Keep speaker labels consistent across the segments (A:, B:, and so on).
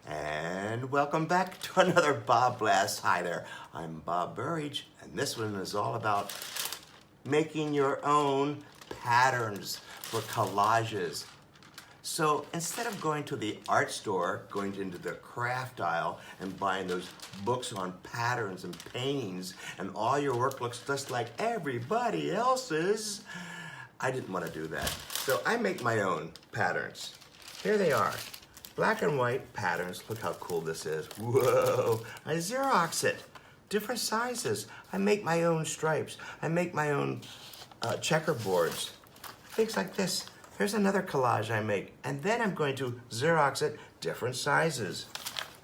A: And welcome back to another BobBlast. Hi there, I'm Bob Burridge, and this one is all about making your own patterns for collages. So instead of going to the art store, going into the craft aisle and buying those books on patterns and paintings, and all your work looks just like everybody else's, I didn't want to do that. So I make my own patterns. Here they are. Black and white patterns. Look how cool this is. Whoa. I Xerox it. Different sizes. I make my own stripes. I make my own checkerboards. Things like this. Here's another collage I make. And then I'm going to Xerox it different sizes.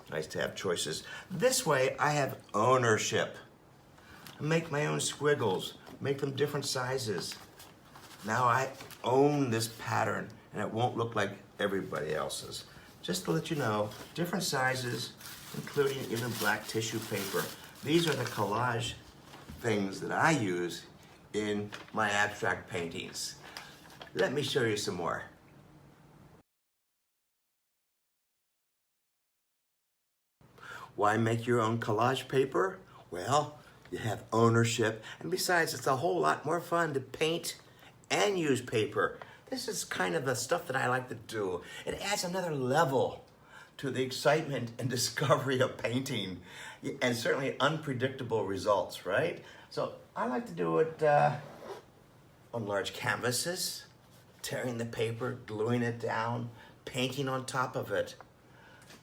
A: Nice to have choices. This way I have ownership. I make my own squiggles. Make them different sizes. Now I own this pattern and it won't look like everybody else's. Just to let you know, different sizes, including even black tissue paper. These are the collage things that I use in my abstract paintings. Let me show you some more. Why make your own collage paper? Well, you have ownership, and besides, it's a whole lot more fun to paint and use paper. This is kind of the stuff that I like to do. It adds another level to the excitement and discovery of painting, and certainly unpredictable results, right? So I like to do it on large canvases, tearing the paper, gluing it down, painting on top of it.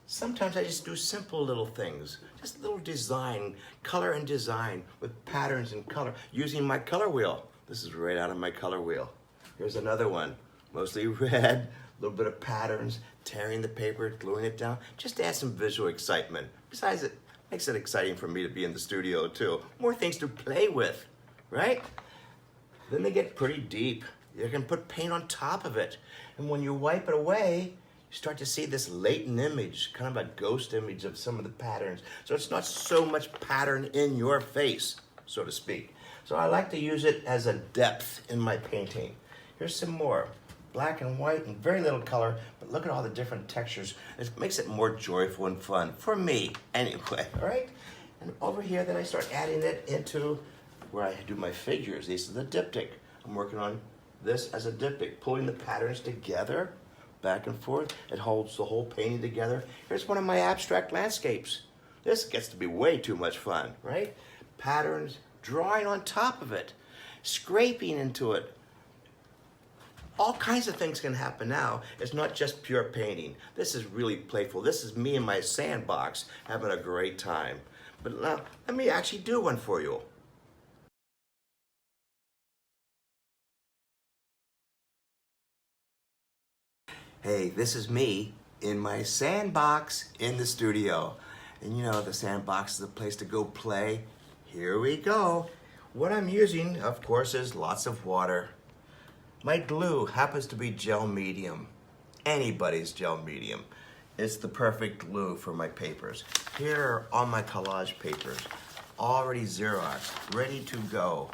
A: Sometimes I just do simple little things, just a little design, color and design with patterns and color, using my color wheel. This is right out of my color wheel. Here's another one, mostly red, a little bit of patterns, tearing the paper, gluing it down, just to add some visual excitement. Besides, it makes it exciting for me to be in the studio too. More things to play with, right? Then they get pretty deep. You can put paint on top of it. And when you wipe it away, you start to see this latent image, kind of a ghost image of some of the patterns. So it's not so much pattern in your face, so to speak. So I like to use it as a depth in my painting. Here's some more. Black and white and very little color, but look at all the different textures. It makes it more joyful and fun, for me anyway, all right? And over here, then I start adding it into where I do my figures. This is the diptych. I'm working on this as a diptych, pulling the patterns together, back and forth. It holds the whole painting together. Here's one of my abstract landscapes. This gets to be way too much fun, right? Patterns, drawing on top of it, scraping into it. All kinds of things can happen now. It's not just pure painting. This is really playful. This is me in my sandbox having a great time. But now, let me actually do one for you. Hey, this is me in my sandbox in the studio. And you know, the sandbox is a place to go play. Here we go. What I'm using, of course, is lots of water. My glue happens to be gel medium. Anybody's gel medium. It's the perfect glue for my papers. Here are all my collage papers, already Xeroxed, ready to go.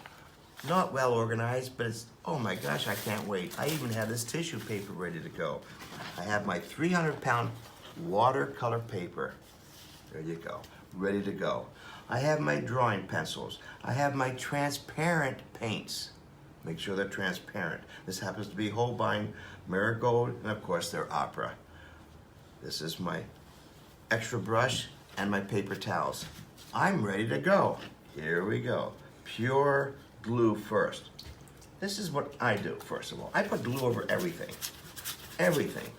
A: Not well organized, but it's, oh my gosh, I can't wait. I even have this tissue paper ready to go. I have my 300-pound watercolor paper. There you go, ready to go. I have my drawing pencils. I have my transparent paints. Make sure they're transparent. This happens to be Holbein, Marigold, and of course they're opera. This is my extra brush and my paper towels. I'm ready to go. Here we go. Pure glue first. This is what I do, first of all. I put glue over everything. Everything.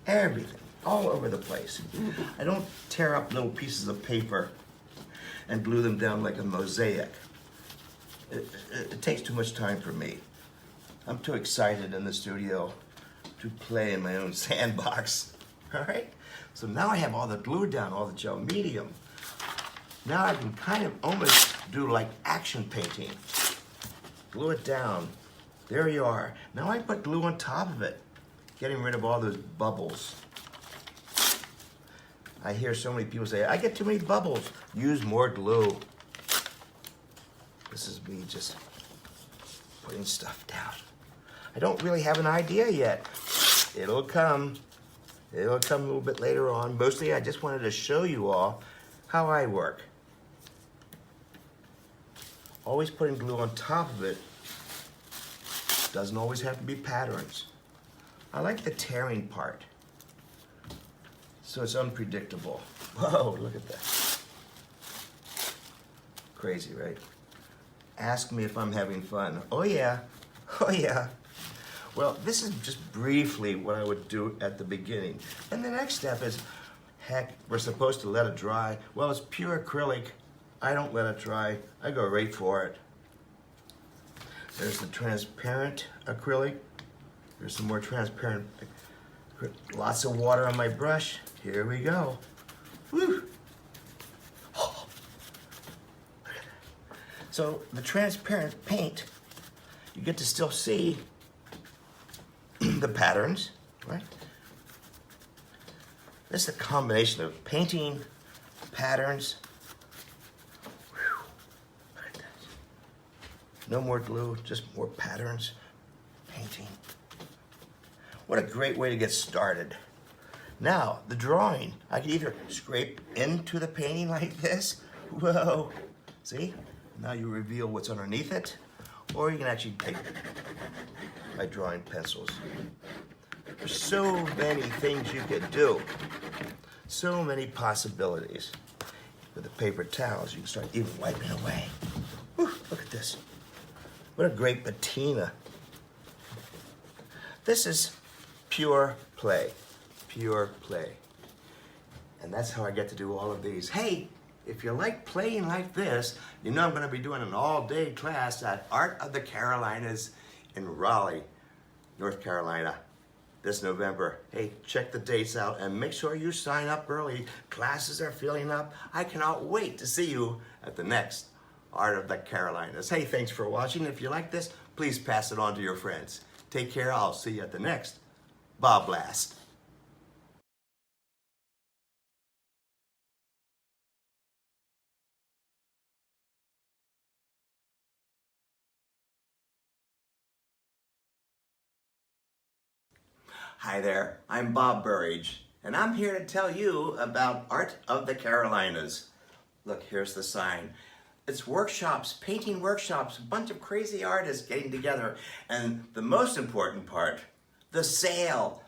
A: Everything. All over the place. I don't tear up little pieces of paper and glue them down like a mosaic. It takes too much time for me. I'm too excited in the studio to play in my own sandbox. All right? So now I have all the glue down, all the gel medium. Now I can kind of almost do like action painting. Glue it down. There you are. Now I put glue on top of it, getting rid of all those bubbles. I hear so many people say, I get too many bubbles. Use more glue. This is me just putting stuff down. I don't really have an idea yet. It'll come. It'll come a little bit later on. Mostly I just wanted to show you all how I work. Always putting glue on top of it. Doesn't always have to be patterns. I like the tearing part, so it's unpredictable. Whoa, look at that. Crazy, right? Ask me if I'm having fun. Oh yeah, oh yeah. Well, this is just briefly what I would do at the beginning. And the next step is, heck, we're supposed to let it dry. Well, it's pure acrylic. I don't let it dry. I go right for it. There's the transparent acrylic. There's some more transparent. Lots of water on my brush. Here we go. Woo! Oh. So the transparent paint, you get to still see the patterns, right? This is a combination of painting, patterns. Whew. Look at that. No more glue, just more patterns, painting. What a great way to get started. Now, the drawing. I can either scrape into the painting like this. Whoa. See? Now you reveal what's underneath it. Or you can actually take my drawing pencils. There's so many things you could do. So many possibilities. With the paper towels, you can start even wiping away. Whew, look at this. What a great patina. This is pure play. Pure play. And that's how I get to do all of these. Hey, if you like playing like this, you know I'm going to be doing an all-day class at Art of the Carolinas in Raleigh, North Carolina, this November. Hey, check the dates out and make sure you sign up early. Classes are filling up. I cannot wait to see you at the next Art of the Carolinas. Hey, thanks for watching. If you like this, please pass it on to your friends. Take care. I'll see you at the next BobBlast. Hi there, I'm Bob Burridge, and I'm here to tell you about Art of the Carolinas. Look, here's the sign. It's workshops, painting workshops, a bunch of crazy artists getting together, and the most important part, the sale.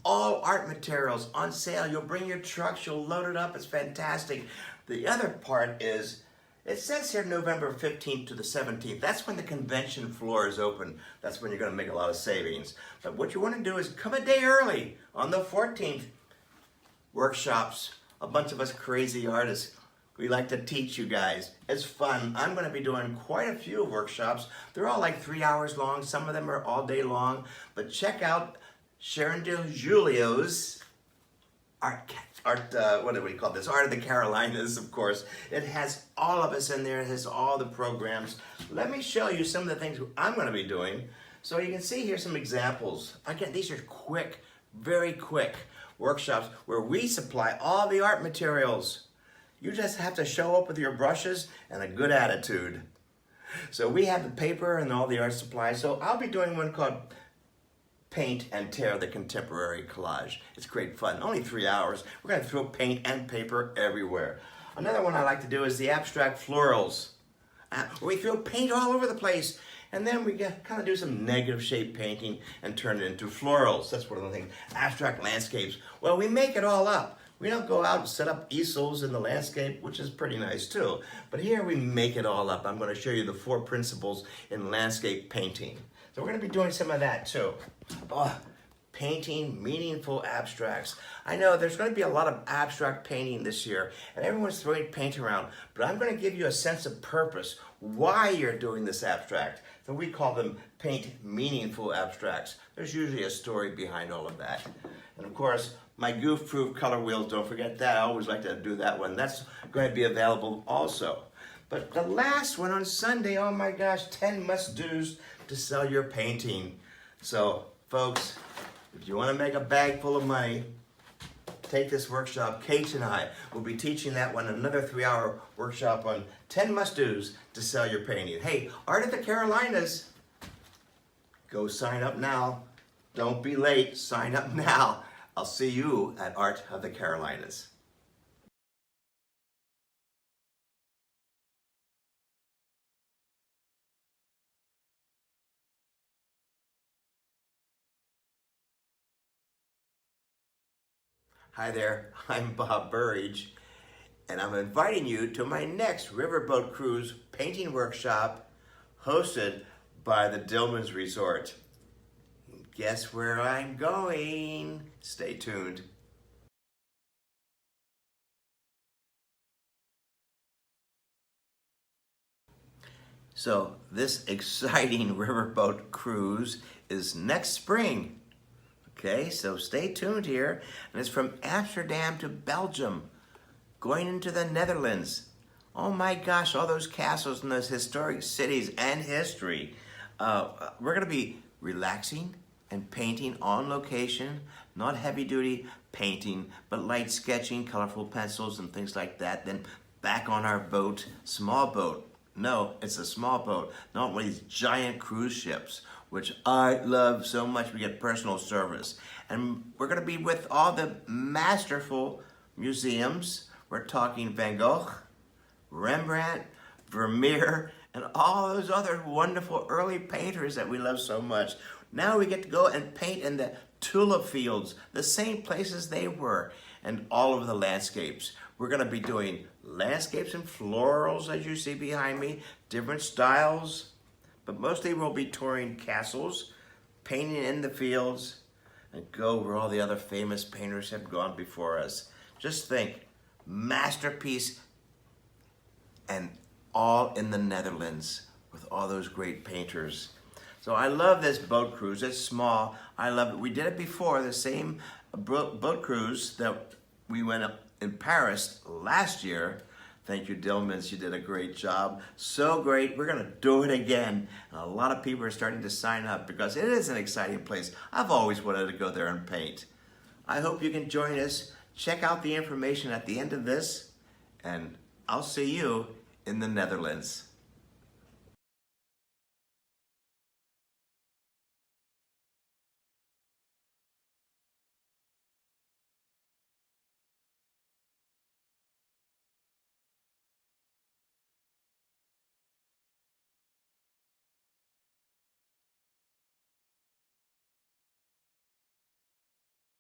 A: All art materials on sale. You'll bring your trucks, you'll load it up, it's fantastic. The other part is, it says here November 15th to the 17th. That's when the convention floor is open. That's when you're going to make a lot of savings. But what you want to do is come a day early on the 14th. Workshops, a bunch of us crazy artists. We like to teach you guys. It's fun. I'm going to be doing quite a few workshops. They're all like 3 hours long. Some of them are all day long. But check out Sharon DeGiulio's what do we call this? Art of the Carolinas, of course. It has all of us in there. It has all the programs. Let me show you some of the things I'm going to be doing. So you can see here some examples. Again, these are quick, very quick workshops where we supply all the art materials. You just have to show up with your brushes and a good attitude. So we have the paper and all the art supplies. So I'll be doing one called Paint and Tear the Contemporary Collage. It's great fun. Only 3 hours. We're going to throw paint and paper everywhere. Another one I like to do is the abstract florals. We throw paint all over the place, and then we kind of do some negative shape painting and turn it into florals. That's one of the things. Abstract landscapes. Well, we make it all up. We don't go out and set up easels in the landscape, which is pretty nice too. But here we make it all up. I'm going to show you the 4 principles in landscape painting. So we're going to be doing some of that too. Painting meaningful abstracts. I know there's going to be a lot of abstract painting this year, and everyone's throwing paint around, but I'm going to give you a sense of purpose, why you're doing this abstract. So we call them paint meaningful abstracts. There's usually a story behind all of that. And of course, my goof-proof color wheels, don't forget that. I always like to do that one. That's going to be available also. But the last one on Sunday, oh my gosh, 10 must-dos to sell your painting. So, folks, if you want to make a bag full of money, take this workshop. Kate and I will be teaching that one, another 3-hour workshop on 10 must-dos to sell your painting. Hey, Art of the Carolinas, go sign up now. Don't be late. Sign up now. I'll see you at Art of the Carolinas. Hi there, I'm Bob Burridge, and I'm inviting you to my next Riverboat Cruise painting workshop hosted by the Dillman's Resort. Guess where I'm going? Stay tuned. So this exciting riverboat cruise is next spring. Okay, so stay tuned here. And it's from Amsterdam to Belgium, going into the Netherlands. Oh my gosh, all those castles and those historic cities and history. We're gonna be relaxing and painting on location, not heavy duty painting, but light sketching, colorful pencils and things like that. Then back on our boat, small boat. No, it's a small boat, not one of these giant cruise ships, which I love so much. We get personal service. And we're gonna be with all the masterful museums. We're talking Van Gogh, Rembrandt, Vermeer, and all those other wonderful early painters that we love so much. Now we get to go and paint in the tulip fields, the same places they were, and all over the landscapes. We're gonna be doing landscapes and florals, as you see behind me, different styles, but mostly we'll be touring castles, painting in the fields, and go where all the other famous painters have gone before us. Just think, masterpiece, and all in the Netherlands with all those great painters. So I love this boat cruise. It's small. I love it. We did it before, the same boat cruise that we went up in Paris last year. Thank you, Dillmans. You did a great job. So great. We're going to do it again. And a lot of people are starting to sign up because it is an exciting place. I've always wanted to go there and paint. I hope you can join us. Check out the information at the end of this, and I'll see you in the Netherlands.